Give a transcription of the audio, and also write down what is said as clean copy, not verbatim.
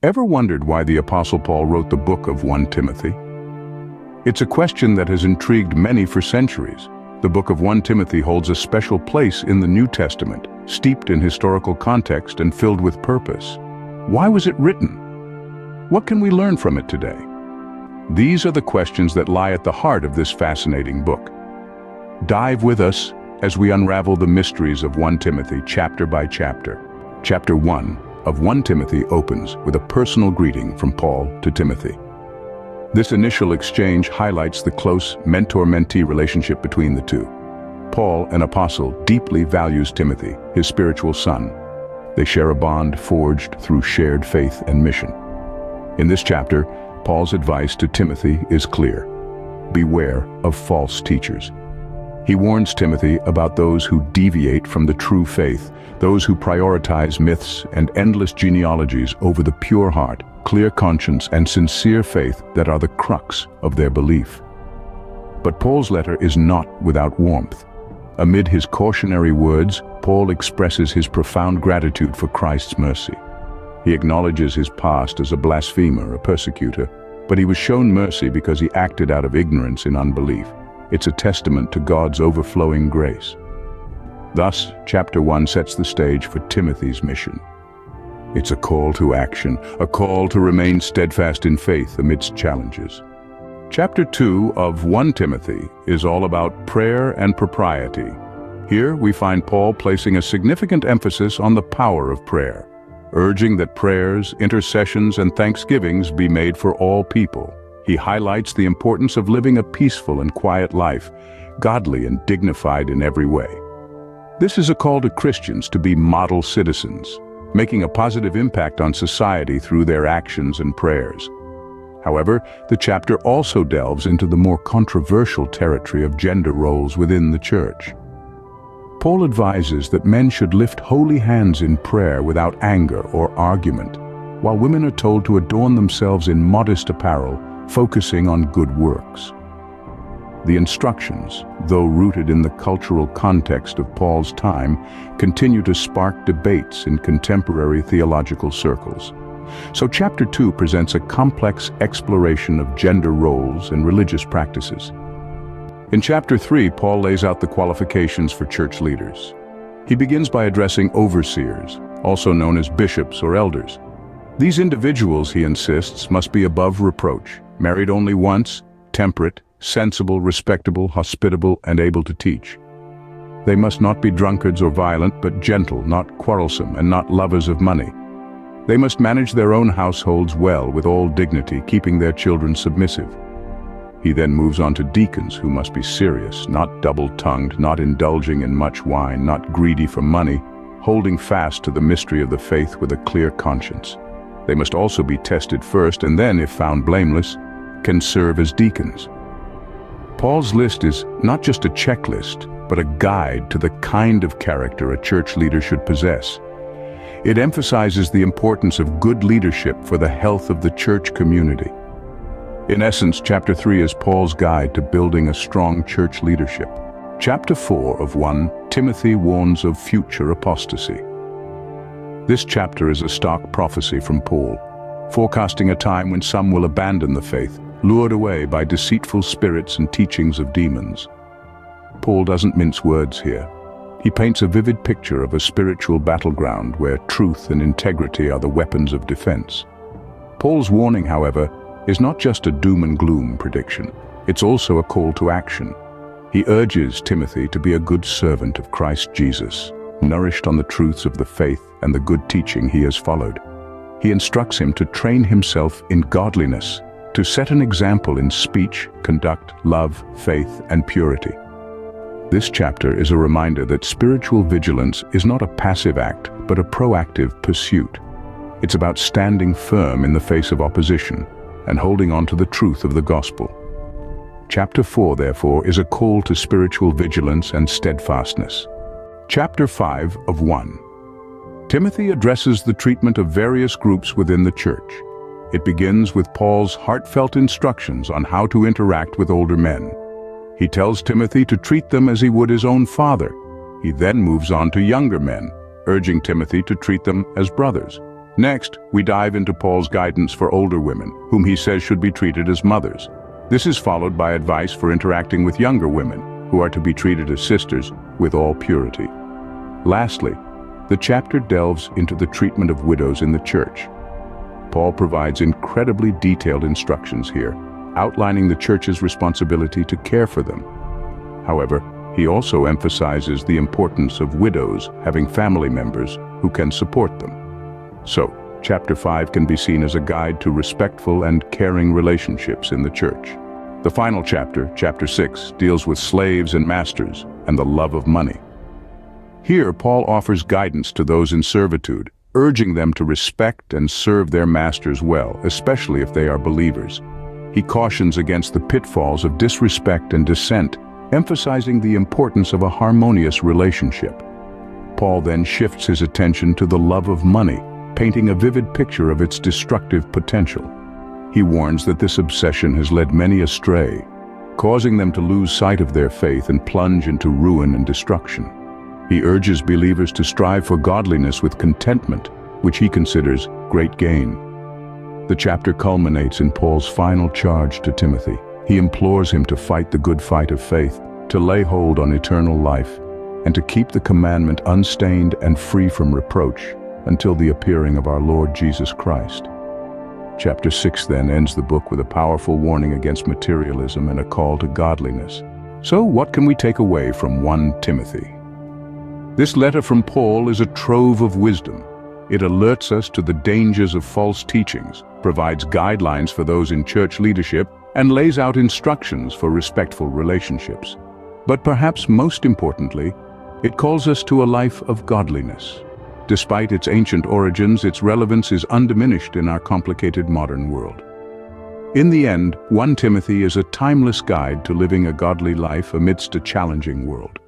Ever wondered why the Apostle Paul wrote the book of 1 Timothy? It's a question that has intrigued many for centuries. The book of 1 Timothy holds a special place in the New Testament, steeped in historical context and filled with purpose. Why was it written? What can we learn from it today? These are the questions that lie at the heart of this fascinating book. Dive with us as we unravel the mysteries of 1 Timothy chapter by chapter. Chapter 1 of 1 Timothy opens with a personal greeting from Paul to Timothy. This initial exchange highlights the close mentor-mentee relationship between the two. Paul, an apostle, deeply values Timothy, his spiritual son. They share a bond forged through shared faith and mission. In this chapter, Paul's advice to Timothy is clear. Beware of false teachers. He warns Timothy about those who deviate from the true faith, those who prioritize myths and endless genealogies over the pure heart, clear conscience, and sincere faith that are the crux of their belief. But Paul's letter is not without warmth. Amid his cautionary words, Paul expresses his profound gratitude for Christ's mercy. He acknowledges his past as a blasphemer, a persecutor, but he was shown mercy because he acted out of ignorance and unbelief. It's a testament to God's overflowing grace. Thus, chapter 1 sets the stage for Timothy's mission. It's a call to action, a call to remain steadfast in faith amidst challenges. Chapter 2 of 1 Timothy is all about prayer and propriety. Here we find Paul placing a significant emphasis on the power of prayer, urging that prayers, intercessions, and thanksgivings be made for all people. He highlights the importance of living a peaceful and quiet life, godly and dignified in every way. This is a call to Christians to be model citizens, making a positive impact on society through their actions and prayers. However, the chapter also delves into the more controversial territory of gender roles within the church. Paul advises that men should lift holy hands in prayer without anger or argument, while women are told to adorn themselves in modest apparel, focusing on good works. The instructions, though rooted in the cultural context of Paul's time, continue to spark debates in contemporary theological circles. So chapter 2 presents a complex exploration of gender roles and religious practices. In chapter 3, Paul lays out the qualifications for church leaders. He begins by addressing overseers, also known as bishops or elders. These individuals, he insists, must be above reproach, married only once, temperate, sensible, respectable, hospitable, and able to teach. They must not be drunkards or violent, but gentle, not quarrelsome, and not lovers of money. They must manage their own households well with all dignity, keeping their children submissive. He then moves on to deacons, who must be serious, not double-tongued, not indulging in much wine, not greedy for money, holding fast to the mystery of the faith with a clear conscience. They must also be tested first, and then, if found blameless, can serve as deacons. Paul's list is not just a checklist, but a guide to the kind of character a church leader should possess. It emphasizes the importance of good leadership for the health of the church community. In essence, chapter 3 is Paul's guide to building a strong church leadership. Chapter 4 of 1 Timothy warns of future apostasy. This chapter is a stark prophecy from Paul, forecasting a time when some will abandon the faith, lured away by deceitful spirits and teachings of demons. Paul doesn't mince words here. He paints a vivid picture of a spiritual battleground where truth and integrity are the weapons of defense. Paul's warning, however, is not just a doom and gloom prediction. It's also a call to action. He urges Timothy to be a good servant of Christ Jesus, nourished on the truths of the faith and the good teaching he has followed. He instructs him to train himself in godliness, to set an example in speech, conduct, love, faith, and purity. This chapter is a reminder that spiritual vigilance is not a passive act, but a proactive pursuit. It's about standing firm in the face of opposition and holding on to the truth of the gospel. Chapter 4, therefore, is a call to spiritual vigilance and steadfastness. Chapter 5 of 1. Timothy addresses the treatment of various groups within the church. It begins with Paul's heartfelt instructions on how to interact with older men. He tells Timothy to treat them as he would his own father. He then moves on to younger men, urging Timothy to treat them as brothers. Next, we dive into Paul's guidance for older women, whom he says should be treated as mothers. This is followed by advice for interacting with younger women, who are to be treated as sisters with all purity. Lastly, the chapter delves into the treatment of widows in the church. Paul provides incredibly detailed instructions here, outlining the church's responsibility to care for them. However, he also emphasizes the importance of widows having family members who can support them. So, Chapter 5 can be seen as a guide to respectful and caring relationships in the church. The final chapter, Chapter 6, deals with slaves and masters and the love of money. Here, Paul offers guidance to those in servitude, urging them to respect and serve their masters well, especially if they are believers. He cautions against the pitfalls of disrespect and dissent, emphasizing the importance of a harmonious relationship. Paul then shifts his attention to the love of money, painting a vivid picture of its destructive potential. He warns that this obsession has led many astray, causing them to lose sight of their faith and plunge into ruin and destruction. He urges believers to strive for godliness with contentment, which he considers great gain. The chapter culminates in Paul's final charge to Timothy. He implores him to fight the good fight of faith, to lay hold on eternal life, and to keep the commandment unstained and free from reproach until the appearing of our Lord Jesus Christ. Chapter 6 then ends the book with a powerful warning against materialism and a call to godliness. So what can we take away from 1 Timothy? This letter from Paul is a trove of wisdom. It alerts us to the dangers of false teachings, provides guidelines for those in church leadership, and lays out instructions for respectful relationships. But perhaps most importantly, it calls us to a life of godliness. Despite its ancient origins, its relevance is undiminished in our complicated modern world. In the end, 1 Timothy is a timeless guide to living a godly life amidst a challenging world.